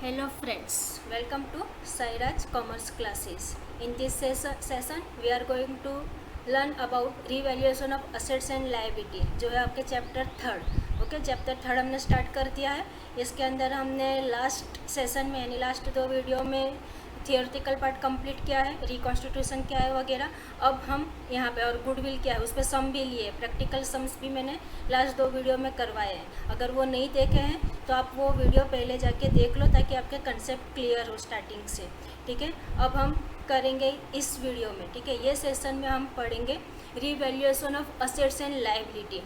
Hello friends, welcome to Sairaj Commerce Classes. In this session, we are going to learn about revaluation of assets and liability, जो है आपके chapter third. Okay, chapter third हमने start कर दिया है। इसके अंदर हमने लास्ट सेशन में यानी लास्ट दो वीडियो में थियोरटिकल पार्ट कंप्लीट किया है, रिकॉन्स्टिट्यूशन क्या है वगैरह। अब हम यहाँ पे और गुडविल क्या है उस पर सम भी लिए, प्रैक्टिकल सम्स भी मैंने लास्ट दो वीडियो में करवाए हैं। अगर वो नहीं देखे हैं तो आप वो वीडियो पहले जाके देख लो ताकि आपके कंसेप्ट क्लियर हो स्टार्टिंग से। ठीक है, अब हम करेंगे इस वीडियो में। ठीक है, ये सेशन में हम पढ़ेंगे revaluation of assets and liability.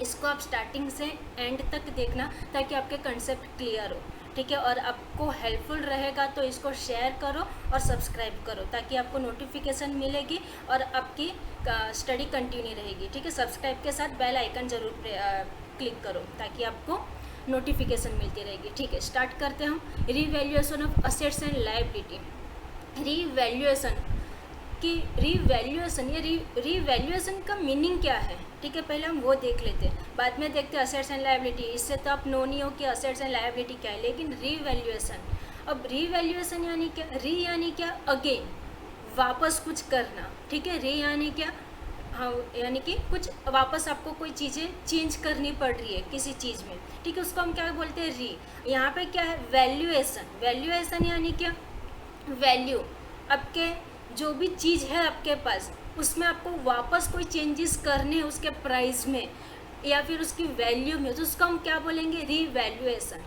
इसको आप स्टार्टिंग से एंड तक देखना ताकि आपके कंसेप्ट क्लियर हो। ठीक है, और आपको हेल्पफुल रहेगा तो इसको शेयर करो और सब्सक्राइब करो ताकि आपको नोटिफिकेशन मिलेगी और आपकी स्टडी कंटिन्यू रहेगी। ठीक है, सब्सक्राइब के साथ बेल आइकन ज़रूर क्लिक करो ताकि आपको नोटिफिकेशन मिलती रहेगी। ठीक है, स्टार्ट करते हैं हम revaluation of assets and liability. Revaluation की रिवैल्यूएशन का मीनिंग क्या है? ठीक है, पहले हम वो देख लेते हैं, बाद में देखते हैं असेट्स एंड लायबिलिटी। इससे तो आप नो नहीं हो कि असेट्स एंड लायबिलिटी क्या है, लेकिन रिवैल्यूएशन, अब रिवैल्यूएशन यानी क्या? री यानी क्या? अगेन, वापस कुछ करना। ठीक है, री यानी क्या? हाँ, यानी कि कुछ वापस आपको कोई चीज़ें चेंज करनी पड़ रही है किसी चीज़ में। ठीक है, उसको हम क्या बोलते हैं? री। यहाँ पे क्या है? वैल्यूएशन। वैल्यूएशन यानी क्या? वैल्यू, आपके जो भी चीज़ है आपके पास उसमें आपको वापस कोई चेंजेस करने हैं उसके प्राइस में या फिर उसकी वैल्यू में, तो उसको हम क्या बोलेंगे? रीवैल्यूएशन।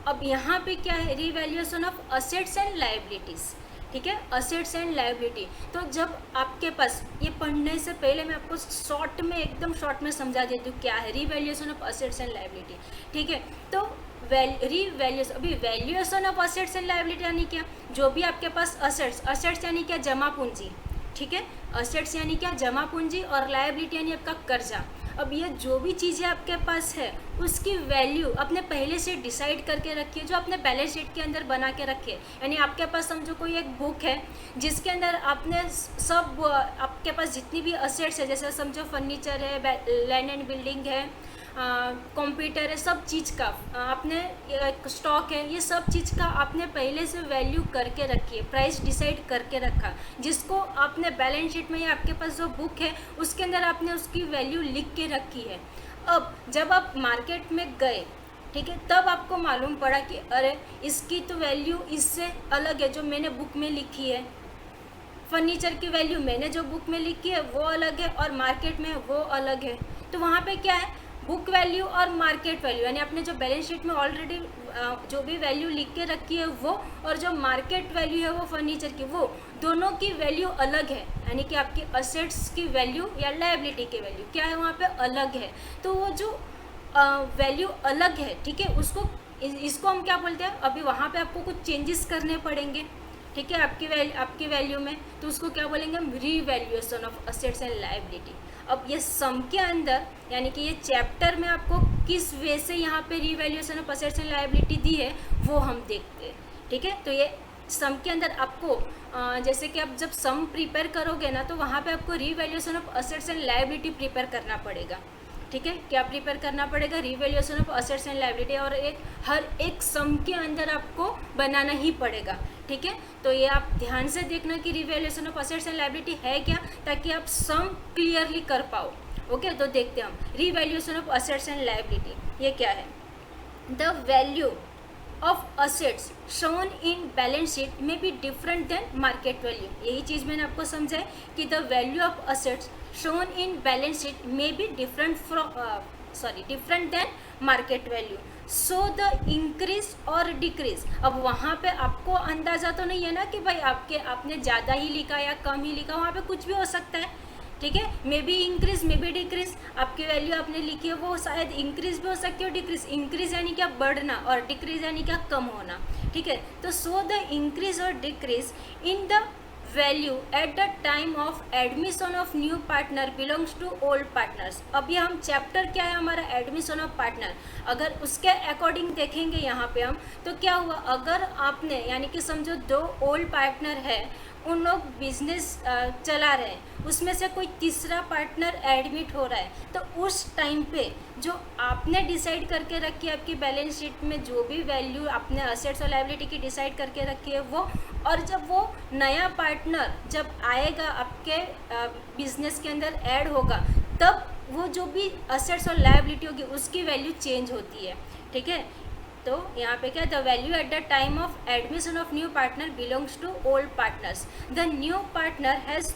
अब यहाँ पे क्या है? Revaluation of assets and liabilities. ठीक है, असेट्स एंड लायबिलिटी। तो जब आपके पास, ये पढ़ने से पहले मैं आपको शॉर्ट में, एकदम शॉर्ट में समझा देती हूँ क्या है revaluation of assets and liability. ठीक है, तो रिवैल्यूएशन, अभी valuation of assets and liability यानी क्या? जो भी आपके पास असेट्स यानी क्या? जमा पूंजी। ठीक है, असेट्स यानी क्या? जमा पूंजी, और लायबिलिटी यानी आपका कर्जा। अब ये जो भी चीज़ें आपके पास है उसकी वैल्यू आपने पहले से डिसाइड करके रखी है, जो आपने बैलेंस शीट के अंदर बना के रखी है। यानी आपके पास समझो कोई एक बुक है जिसके अंदर आपने सब, आपके पास जितनी भी असेट्स है, जैसे समझो फर्नीचर है, लैंड एंड बिल्डिंग है, कंप्यूटर है, सब चीज़ का आपने स्टॉक है, ये सब चीज़ का आपने पहले से वैल्यू करके रखी है, प्राइस डिसाइड करके रखा, जिसको आपने बैलेंस शीट में या आपके पास जो बुक है उसके अंदर आपने उसकी वैल्यू लिख के रखी है। अब जब आप मार्केट में गए, ठीक है, तब आपको मालूम पड़ा कि अरे इसकी तो वैल्यू इससे अलग है जो मैंने बुक में लिखी है। फर्नीचर की वैल्यू मैंने जो बुक में लिखी है वो अलग है और मार्केट में वो अलग है। तो वहाँ पे क्या है? बुक वैल्यू और मार्केट वैल्यू, यानी आपने जो बैलेंस शीट में ऑलरेडी जो भी वैल्यू लिख के रखी है वो, और जो मार्केट वैल्यू है वो फर्नीचर की, वो दोनों की वैल्यू अलग है। यानी कि आपकी असेट्स की वैल्यू या लायबिलिटी की वैल्यू क्या है? वहाँ पे अलग है। तो वो जो वैल्यू अलग है, ठीक है, इसको हम क्या बोलते हैं? अभी वहाँ पे आपको कुछ चेंजेस करने पड़ेंगे। ठीक है, आपकी वैल्यू में, तो उसको क्या बोलेंगे हम? Revaluation of assets and liability. अब ये सम के अंदर, यानी कि ये चैप्टर में आपको किस वे से यहाँ पे revaluation of assets and liability दी है वो हम देखते हैं। ठीक है, तो ये सम के अंदर आपको जैसे कि आप जब सम प्रिपेयर करोगे ना, तो वहाँ पे आपको revaluation of assets and liability prepare करना पड़ेगा। ठीक है, क्या प्रिपेयर करना पड़ेगा? Revaluation of assets and liability, और हर एक सम के अंदर आपको बनाना ही पड़ेगा। ठीक है, तो ये आप ध्यान से देखना कि revaluation of assets and liability है क्या, ताकि आप सम क्लियरली कर पाओ। ओके, तो देखते हैं हम revaluation of assets and liability ये क्या है। The value of assets shown in balance sheet में be different than market value. यही चीज़ मैंने आपको समझाई कि the value of assets shown in balance sheet may be different than market value, so the increase or decrease। अब वहाँ पे आपको अंदाज़ा तो नहीं है ना कि भाई आपने ज़्यादा ही लिखा या कम ही लिखा, वहाँ पे कुछ भी हो सकता है। ठीक है, may be increase may be decrease, आपकी वैल्यू आपने लिखी है वो शायद इंक्रीज भी हो सकती है और डिक्रीज। इंक्रीज यानी क्या? बढ़ना, और डिक्रीज यानी क्या? कम होना। ठीक है, तो सो द इंक्रीज और decrease in the value at the time of admission of new partner belongs to old partners. अब ये हम चैप्टर क्या है हमारा? Admission of partner. अगर उसके अकॉर्डिंग देखेंगे यहाँ पे हम, तो क्या हुआ? अगर आपने, यानी कि समझो दो ओल्ड पार्टनर है, उन लोग बिजनेस चला रहे हैं, उसमें से कोई तीसरा पार्टनर एडमिट हो रहा है, तो उस टाइम पे जो आपने डिसाइड करके रखी है आपकी बैलेंस शीट में, जो भी वैल्यू आपने असेट्स और लायबिलिटी की डिसाइड करके रखी है वो, और जब वो नया पार्टनर जब आएगा आपके बिजनेस के अंदर ऐड होगा, तब वो जो भी असेट्स और लायबिलिटी होगी उसकी वैल्यू चेंज होती है। ठीक है, तो यहाँ पे क्या, the value at the time of admission of new partner belongs to old partners, the new partner has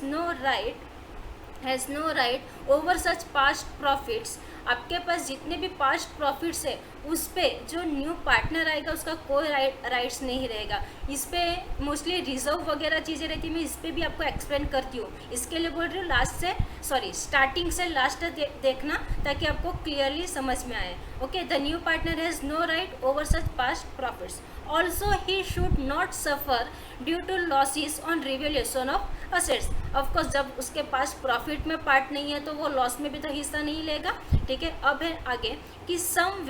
no right over such past profits. आपके पास जितने भी पास्ट प्रॉफिट्स है उस पर जो न्यू पार्टनर आएगा उसका कोई राइट्स नहीं रहेगा। इस पर मोस्टली रिजर्व वगैरह चीज़ें रहती है, मैं इस पर भी आपको एक्सप्लेन करती हूँ, इसके लिए बोल रही हूँ स्टार्टिंग से लास्ट देखना ताकि आपको क्लियरली समझ में आए। Okay, the new partner has no right over such past profits, also he should not suffer due to losses on revaluation of assets. Of course जब उसके पास प्रॉफिट में पार्ट नहीं है तो वो लॉस में भी तो हिस्सा नहीं लेगा। ठीक है, अब है आगे कि सेम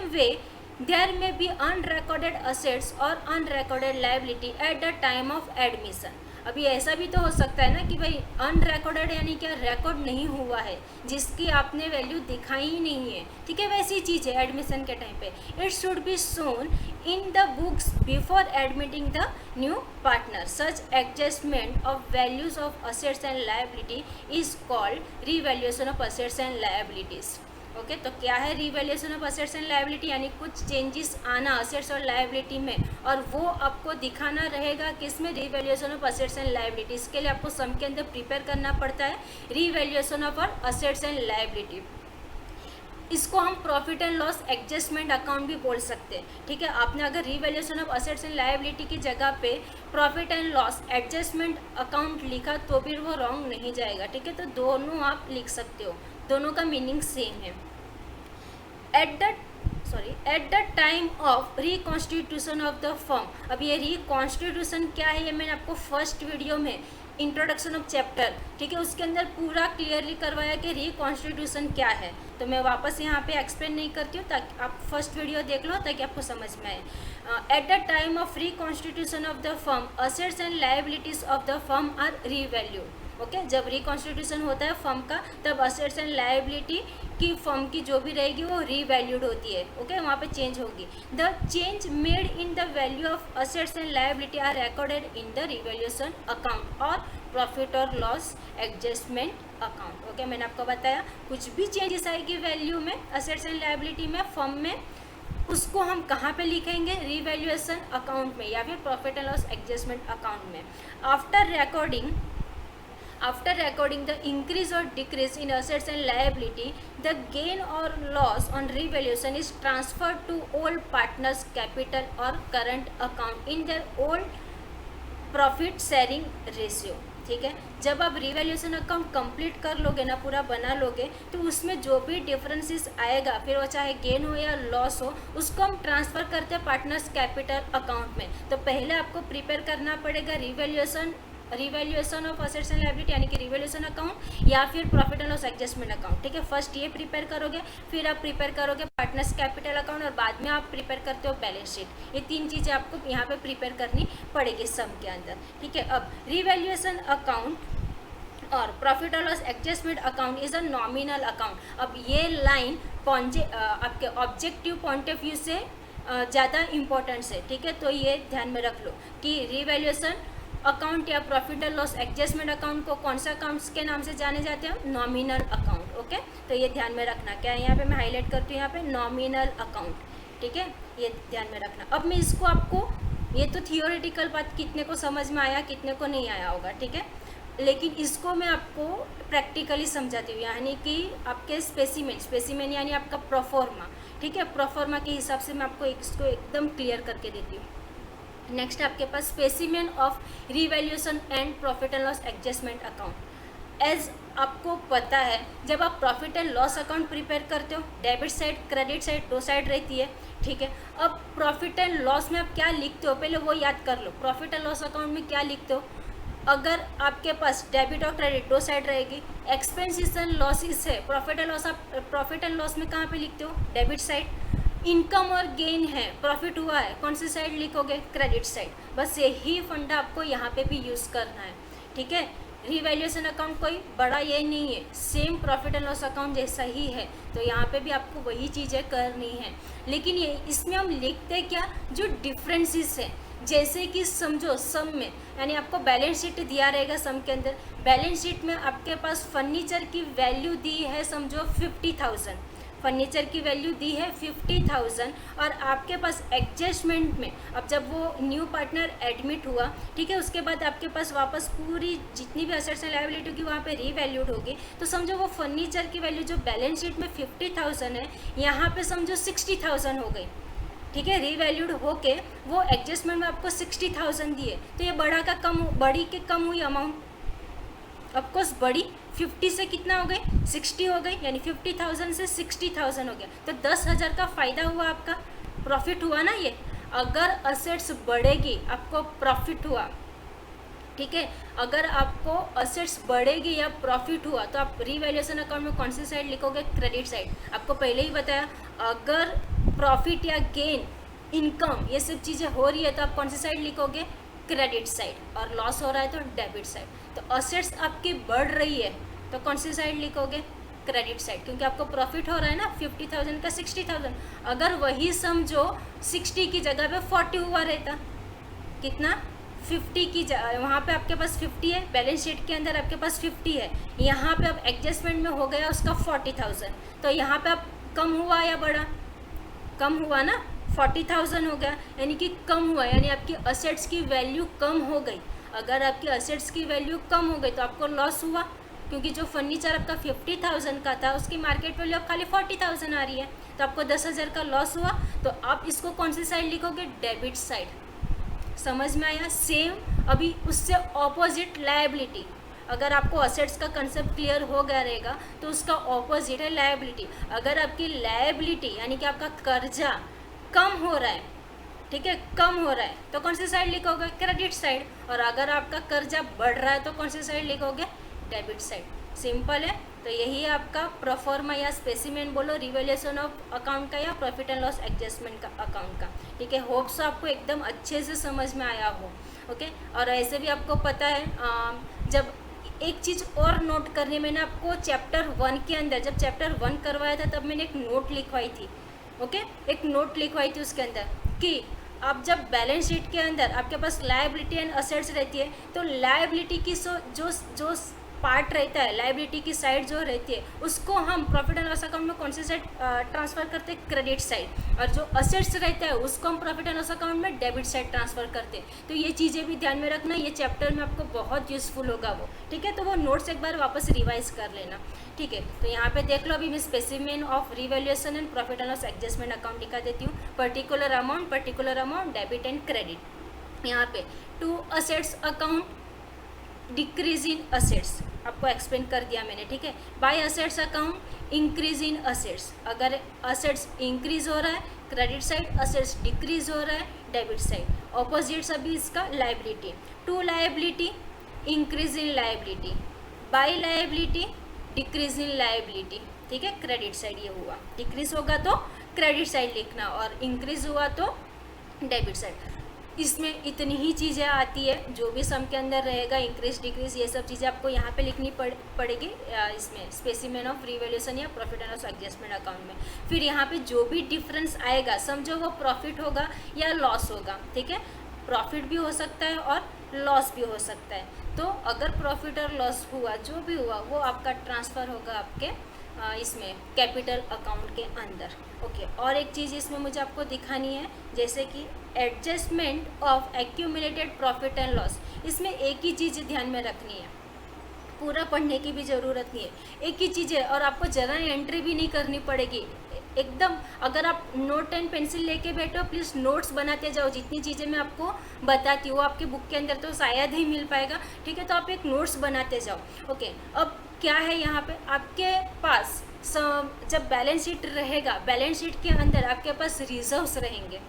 वे देयर में बी अनरिकॉर्डेड असेट्स और unrecorded liability eight the time of admission. अभी ऐसा भी तो हो सकता है ना कि भाई अनरिकॉर्डेड यानी क्या, रिकॉर्ड नहीं हुआ है, जिसकी आपने वैल्यू दिखाई ही नहीं है। ठीक है, वैसी चीज़ है एडमिशन के टाइम पे, it should be shown in the books before admitting the new partner. Such adjustment of values of assets and liability is called revaluation of assets and liabilities. Okay, तो क्या है revaluation of assets and liability, यानी कुछ changes आना assets और liability में, और वो आपको दिखाना रहेगा किसमें, revaluation of assets and liability. इसके लिए आपको सम के अंदर प्रिपेयर करना पड़ता है revaluation of assets and liability. इसको हम profit and loss adjustment account भी बोल सकते हैं। ठीक है, आपने अगर revaluation of assets and liability की जगह पे profit and loss adjustment account लिखा तो भी वो रॉन्ग नहीं जाएगा। ठीक है, तो दोनों आप लिख सकते हो, दोनों का मीनिंग सेम है। Eight the time of reconstitution of the firm, अब ये रिकॉन्स्टिट्यूशन क्या है ये मैंने आपको फर्स्ट वीडियो में इंट्रोडक्शन ऑफ चैप्टर, ठीक है, उसके अंदर पूरा क्लियरली करवाया कि रिकॉन्स्टिट्यूशन क्या है, तो मैं वापस यहाँ पे एक्सप्लेन नहीं करती हूँ ताकि आप फर्स्ट वीडियो देख लो ताकि आपको समझ में आए। At the time of reconstitution of the firm assets and liabilities of the firm are revalued. Okay, जब रिकॉन्स्टिट्यूशन होता है फर्म का तब असेट्स एंड लायबिलिटी की फर्म की जो भी रहेगी वो रीवैल्यूड होती है। ओके, वहाँ पे चेंज होगी। The change made in the value of assets and liability are recorded in the revaluation account और प्रॉफिट और लॉस एडजस्टमेंट अकाउंट। ओके, मैंने आपको बताया कुछ भी चेंजेस आएगी वैल्यू में असेट्स एंड लायबिलिटी में फर्म में, उसको हम कहाँ पे लिखेंगे, रिवैल्यूएशन अकाउंट में या फिर profit and loss adjustment account में। After recording the increase or decrease in assets and liability, the gain or loss on revaluation is transferred to all partners' capital or current account in their old profit sharing ratio। ठीक है, जब आप revaluation account complete कर लोगे ना, पूरा बना लोगे, तो उसमें जो भी डिफरेंसेस आएगा, फिर वो चाहे गेन हो या लॉस हो, उसको हम ट्रांसफ़र करते हैं पार्टनर्स कैपिटल अकाउंट में। तो पहले आपको प्रिपेयर करना पड़ेगा revaluation of assets and liability यानी कि रिवैल्यूएशन अकाउंट या फिर profit and loss adjustment account. ठीक है, फर्स्ट ये प्रिपेयर करोगे, फिर आप प्रिपेयर करोगे पार्टनर्स कैपिटल अकाउंट और बाद में आप प्रिपेयर करते हो बैलेंस शीट। ये तीन चीज़ें आपको यहाँ पे प्रिपेयर करनी पड़ेगी सम के अंदर। ठीक है, अब रिवैल्यूएशन अकाउंट और प्रॉफिट और loss adjustment account is a nominal account. अब ये लाइन आपके ऑब्जेक्टिव पॉइंट ऑफ व्यू से ज़्यादा इंपॉर्टेंट है। ठीक है, तो ये ध्यान में रख लो कि रिवैल्यूएशन अकाउंट या profit and loss adjustment account को कौन सा अकाउंट्स के नाम से जाने जाते हैं, नॉमिनल अकाउंट। ओके, तो ये ध्यान में रखना। क्या है यहाँ पे मैं हाईलाइट करती हूँ, यहाँ पे नॉमिनल अकाउंट। ठीक है, ये ध्यान में रखना। अब मैं इसको आपको, ये तो थियोरेटिकल बात कितने को समझ में आया कितने को नहीं आया होगा, ठीक है, लेकिन इसको मैं आपको प्रैक्टिकली समझाती हूँ, यानी कि आपके स्पेसिमेन यानी आपका प्रोफॉर्मा। ठीक है, प्रोफॉर्मा के हिसाब से मैं आपको इसको एकदम क्लियर करके देती हूँ। नेक्स्ट आपके पास specimen of revaluation and profit and loss adjustment account. As आपको पता है जब आप profit and loss account prepare करते हो, डेबिट साइड क्रेडिट साइड दो साइड रहती है। ठीक है, अब प्रॉफिट एंड लॉस में आप क्या लिखते हो पहले वो याद कर लो। प्रॉफिट एंड लॉस अकाउंट में क्या लिखते हो, अगर आपके पास डेबिट और क्रेडिट दो साइड रहेगी, एक्सपेंसेस एंड लॉसेस है, प्रॉफिट एंड लॉस आप प्रॉफिट एंड लॉस में कहाँ पे लिखते हो, डेबिट साइड। इनकम और गेन है, प्रॉफिट हुआ है, कौन सी साइड लिखोगे? Credit side. बस यही फंडा आपको यहाँ पे भी यूज़ करना है, ठीक है। रिवैल्यूएशन अकाउंट कोई बड़ा ये नहीं है, same profit and loss account जैसा ही है, तो यहाँ पे भी आपको वही चीज़ें करनी है। लेकिन ये इसमें हम लिखते क्या, जो डिफरेंसेस है, जैसे कि समझो सम में, यानी आपको बैलेंस शीट दिया रहेगा सम के अंदर, बैलेंस शीट में आपके पास फर्नीचर की वैल्यू दी है समझो 50,000, फर्नीचर की वैल्यू दी है 50,000, और आपके पास एडजस्टमेंट में अब जब वो न्यू पार्टनर एडमिट हुआ, ठीक है, उसके बाद आपके पास वापस पूरी जितनी भी असेट्स एंड लायबिलिटी होगी वहाँ पे रीवैल्यूड होगी, तो समझो वो फर्नीचर की वैल्यू जो बैलेंस शीट में 50,000 है, यहाँ पे समझो 60,000 हो गई, ठीक है, रीवैल्यूड होके वो एडजस्टमेंट में आपको 60,000 दिए, तो ये बड़ी के कम हुई अमाउंट, ऑफकोर्स बड़ी 50 से कितना हो गई, 60 हो गई, यानी 50,000 से 60,000 हो गया, तो 10,000 का फ़ायदा हुआ, आपका प्रॉफिट हुआ ना ये। अगर असेट्स बढ़ेगी आपको प्रॉफिट हुआ, ठीक है, अगर आपको असेट्स बढ़ेगी या प्रॉफिट हुआ तो आप रीवैल्यूएशन अकाउंट में कौन सी साइड लिखोगे? Credit side. आपको पहले ही बताया, अगर प्रॉफिट या गेन, इनकम, ये सब चीज़ें हो रही है तो आप कौन सी साइड लिखोगे? Credit side. और लॉस हो रहा है तो डेबिट साइड। तो असेट्स आपकी बढ़ रही है तो कौन सी साइड लिखोगे? क्रेडिट साइड, क्योंकि आपको प्रॉफिट हो रहा है ना 50,000 का 60,000। अगर वही समझो 60 की जगह पे 40 हुआ रहता, कितना? 50 की वहाँ पे आपके पास 50 है, बैलेंस शीट के अंदर आपके पास 50 है, यहाँ पे अब एडजस्टमेंट में हो गया उसका 40,000, तो यहाँ पे अब कम हुआ या बढ़ा? कम हुआ ना, 40,000 हो गया, यानी कि कम हुआ, यानी आपकी असेट्स की वैल्यू कम हो गई। अगर आपकी असेट्स की वैल्यू कम हो गई तो आपको लॉस हुआ, क्योंकि जो फर्नीचर आपका 50,000 का था उसकी मार्केट वैल्यू अब खाली 40,000 आ रही है, तो आपको 10,000 का लॉस हुआ। तो आप इसको कौन सी साइड लिखोगे? Debit side. समझ में आया? सेम अभी उससे ऑपोजिट लायबिलिटी, अगर आपको असेट्स का कंसेप्ट क्लियर हो गया रहेगा तो उसका ऑपोजिट है लायबिलिटी। अगर आपकी लायबिलिटी यानी कि आपका कर्जा कम हो रहा है, ठीक है, कम हो रहा है, तो कौन सी साइड लिखोगे? Credit side. और अगर आपका कर्जा बढ़ रहा है तो कौन सी साइड लिखोगे? Debit side. सिंपल है। तो यही है आपका प्रोफॉर्मा या स्पेसिमेन बोलो रिवैल्यूएशन ऑफ अकाउंट का या प्रॉफिट एंड लॉस एडजस्टमेंट का अकाउंट का, ठीक है। होप्स आपको एकदम अच्छे से समझ में आया हो, ओके। और ऐसे भी आपको पता है, जब एक चीज़ और नोट करनी, मैंने आपको चैप्टर 1 के अंदर जब चैप्टर 1 करवाया था तब मैंने एक नोट लिखवाई थी, ओके, एक नोट लिखवाई थी उसके अंदर कि आप जब बैलेंस शीट के अंदर आपके पास लायबिलिटी एंड असेट्स रहती है तो लायबिलिटी की जो पार्ट रहता है, लायबिलिटी की साइड जो रहती है उसको हम प्रॉफिट एंड लॉस अकाउंट में कौन सी साइड ट्रांसफ़र करते हैं? Credit side. और जो असेट्स रहता है उसको हम प्रॉफिट एंड लॉस अकाउंट में डेबिट साइड ट्रांसफ़र करते हैं। तो ये चीज़ें भी ध्यान में रखना, ये चैप्टर में आपको बहुत यूज़फुल होगा वो, ठीक है। तो वो नोट्स एक बार वापस रिवाइज कर लेना, ठीक है। तो यहाँ पे देख लो, अभी मैं specimen of revaluation and profit and loss adjustment account दिखा देती हूँ। Particular amount, debit and credit. यहाँ पे to assets account, decrease in assets आपको एक्सप्लेन कर दिया मैंने, ठीक है। By assets account, increase in assets, अगर असेट्स इंक्रीज हो रहा है क्रेडिट साइड, असेट्स डिक्रीज हो रहा है डेबिट साइड। ऑपोजिट अभी इसका liability, to liability, increase in liability, by liability, decrease in liability, ठीक है। क्रेडिट साइड ये हुआ, डिक्रीज होगा तो क्रेडिट साइड लिखना और इंक्रीज हुआ तो डेबिट साइड। इसमें इतनी ही चीज़ें आती है, जो भी सम के अंदर रहेगा, इंक्रीज डिक्रीज, ये सब चीज़ें आपको यहाँ पे लिखनी पड़ेगी इसमें स्पेसिमेन ऑफ रिवैल्यूएशन या profit and loss adjustment account में। फिर यहाँ पे जो भी डिफरेंस आएगा समझो वो प्रॉफिट होगा या लॉस होगा, ठीक है। प्रॉफिट भी हो सकता है और लॉस भी हो सकता है। तो अगर प्रॉफिट और लॉस हुआ, जो भी हुआ, वो आपका ट्रांसफ़र होगा आपके इसमें कैपिटल अकाउंट के अंदर, ओके। और एक चीज़ इसमें मुझे आपको दिखानी है, जैसे कि adjustment of accumulated profit and loss. इसमें एक ही चीज़ ध्यान में रखनी है, पूरा पढ़ने की भी ज़रूरत नहीं है, एक ही चीज़ है और आपको ज़रा एंट्री भी नहीं करनी पड़ेगी एकदम। अगर आप नोट एंड पेंसिल लेके बैठो, प्लीज़ नोट्स बनाते जाओ। जितनी चीज़ें मैं आपको बताती हूँ आपके बुक के अंदर तो शायद ही मिल पाएगा, ठीक है। तो आप एक नोट्स बनाते जाओ, ओके। अब क्या है यहाँ पे आपके पास जब बैलेंस शीट रहेगा, बैलेंस शीट के अंदर आपके पास रिजर्व्स रहेंगे,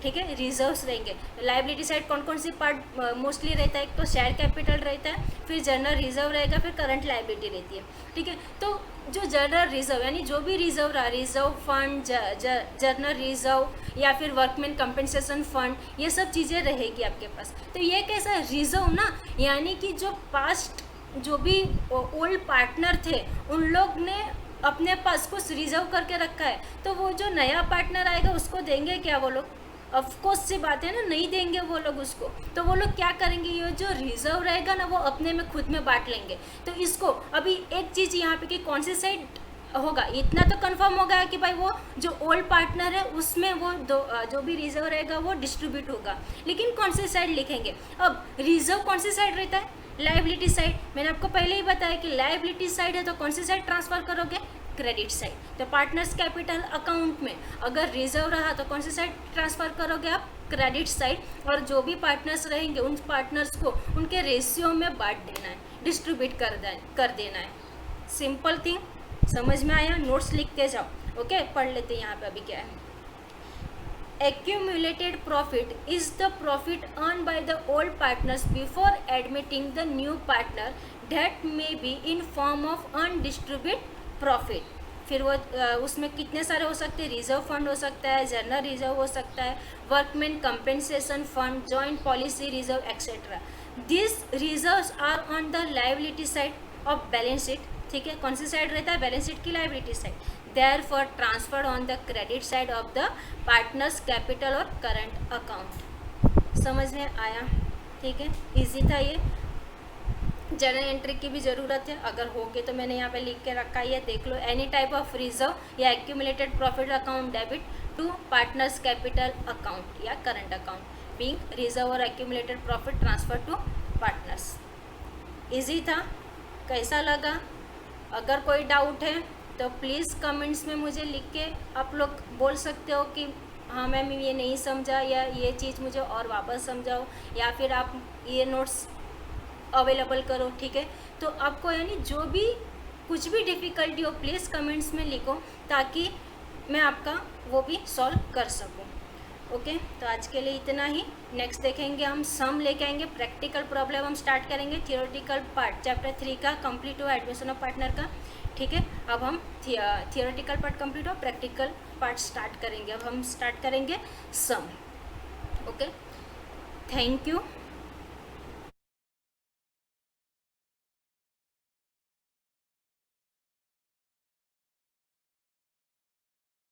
ठीक है, रिजर्व्स रहेंगे। लाइबिलिटी साइड कौन कौन सी पार्ट मोस्टली रहता है, एक तो शेयर कैपिटल रहता है, फिर जनरल रिजर्व रहेगा, फिर करंट लाइबिलिटी रहती है, ठीक है। तो जो जनरल रिजर्व यानी जो भी रिजर्व रहा, रिजर्व फंड, जनरल रिजर्व या फिर वर्कमैन कंपनसेशन फंड, ये सब चीज़ें रहेगी आपके पास। तो ये कैसा रिजर्व ना, यानी कि जो पास्ट जो भी ओल्ड पार्टनर थे उन लोग ने अपने पास कुछ रिजर्व करके रखा है, तो वो जो नया पार्टनर आएगा उसको देंगे क्या वो लोग? ऑफकोर्स से बात है ना, नहीं देंगे वो लोग उसको। तो वो लोग क्या करेंगे, ये जो रिजर्व रहेगा ना वो अपने में खुद में बांट लेंगे। तो इसको अभी एक चीज़ यहाँ पे कि कौन सी साइड होगा, इतना तो कंफर्म हो गया कि भाई वो जो ओल्ड पार्टनर है उसमें वो जो भी रिजर्व रहेगा वो डिस्ट्रीब्यूट होगा, लेकिन कौन सी साइड लिखेंगे। अब रिजर्व कौन सी साइड रहता है, लाइबिलिटी साइड। मैंने आपको पहले ही बताया कि लाइबिलिटी साइड है तो कौन सी साइड ट्रांसफर करोगे, क्रेडिट साइड। तो पार्टनर्स कैपिटल अकाउंट में अगर रिजर्व रहा तो कौन सी साइड ट्रांसफर करोगे आप, क्रेडिट साइड। और जो भी पार्टनर्स रहेंगे उन पार्टनर्स को उनके रेशियो में बांट देना है, डिस्ट्रीब्यूट कर देना है। सिंपल थिंग, समझ में आया? नोट्स लिखते जाओ। ओके, पढ़ लेते हैं यहाँ पे अभी क्या है। Accumulated profit is the profit earned by the old partners before admitting the new partner that may be in form of undistributed profit। फिर वो उसमें कितने सारे हो सकते हैं, रिजर्व फंड हो सकता है, जनरल रिजर्व हो सकता है, workman compensation fund, joint policy reserve etcetera. This reserves are on the liability side of balance sheet, ठीक है। कौन सी साइड रहता है, बैलेंस शीट की liability side. Therefore transferred on the credit side of the partners capital और current account। समझ में आया? ठीक है, इजी था ये। जर्नल एंट्री की भी ज़रूरत है, अगर होगे तो मैंने यहाँ पे लिख के रखा है, देख लो। एनी टाइप ऑफ रिजर्व या accumulated profit account debit to partners capital account या करंट अकाउंट, बीइंग रिजर्व और accumulated profit transfer to partners. Easy था, कैसा लगा? अगर कोई डाउट है तो प्लीज़ कमेंट्स में मुझे लिख के आप लोग बोल सकते हो कि हाँ मैम ये नहीं समझा, या ये चीज़ मुझे और वापस समझाओ, या फिर आप ये नोट्स अवेलेबल करो, ठीक है। तो आपको यानी जो भी कुछ भी डिफ़िकल्टी हो प्लीज़ कमेंट्स में लिखो, ताकि मैं आपका वो भी सॉल्व कर सकूँ। ओके, तो आज के लिए इतना ही। नेक्स्ट देखेंगे हम सम लेके आएंगे, प्रैक्टिकल प्रॉब्लम हम स्टार्ट करेंगे, थियोरेटिकल पार्ट चैप्टर 3 का कंप्लीट हुआ एडमिशन ऑफ पार्टनर का, ठीक है। अब हम थियोरेटिकल पार्ट कंप्लीट हो, प्रैक्टिकल पार्ट स्टार्ट करेंगे। अब हम स्टार्ट करेंगे सम। Okay, thank you.